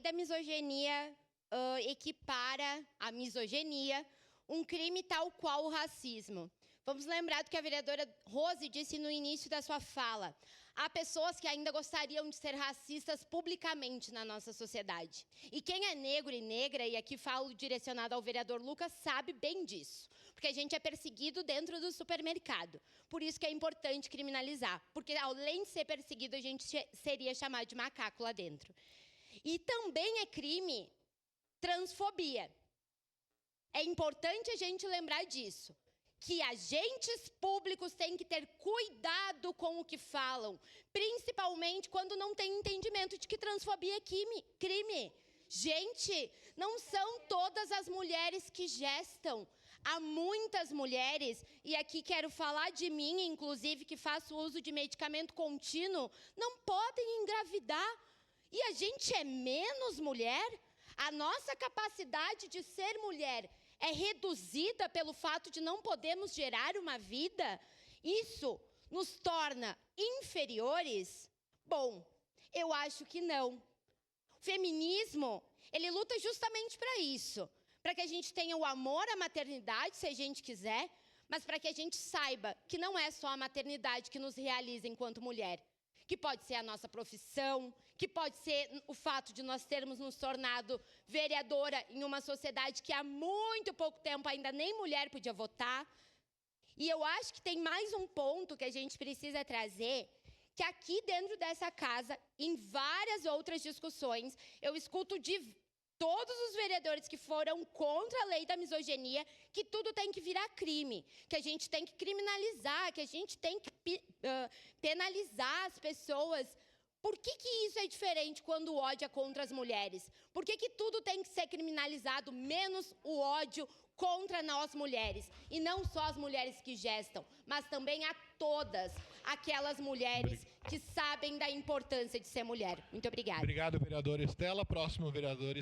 da misoginia equipara a misoginia um crime tal qual o racismo. Vamos lembrar do que a vereadora Rose disse no início da sua fala. Há pessoas que ainda gostariam de ser racistas publicamente na nossa sociedade. E quem é negro e negra, e aqui falo direcionado ao vereador Lucas, sabe bem disso. Porque a gente é perseguido dentro do supermercado. Por isso que é importante criminalizar. Porque além de ser perseguido, a gente seria chamado de macaco lá dentro. E também é crime transfobia. É importante a gente lembrar disso. Que agentes públicos têm que ter cuidado com o que falam, principalmente quando não tem entendimento de que transfobia é crime. Gente, não são todas as mulheres que gestam. Há muitas mulheres, e aqui quero falar de mim, inclusive, que faço uso de medicamento contínuo, não podem engravidar. E a gente é menos mulher? A nossa capacidade de ser mulher é reduzida pelo fato de não podermos gerar uma vida? Isso nos torna inferiores? Bom, eu acho que não. O feminismo, ele luta justamente para isso. Para que a gente tenha o amor à maternidade, se a gente quiser, mas para que a gente saiba que não é só a maternidade que nos realiza enquanto mulher. Que pode ser a nossa profissão, que pode ser o fato de nós termos nos tornado vereadora em uma sociedade que há muito pouco tempo ainda nem mulher podia votar. E eu acho que tem mais um ponto que a gente precisa trazer, que aqui dentro dessa casa, em várias outras discussões, eu escuto de todos os vereadores que foram contra a lei da misoginia, que tudo tem que virar crime, que a gente tem que criminalizar, que a gente tem que penalizar as pessoas. Por que isso é diferente quando o ódio é contra as mulheres? Por que tudo tem que ser criminalizado, menos o ódio contra nós mulheres? E não só as mulheres que gestam, mas também a todas aquelas mulheres que sabem da importância de ser mulher. Muito obrigada. Obrigado, vereadora Estela. Próximo, vereador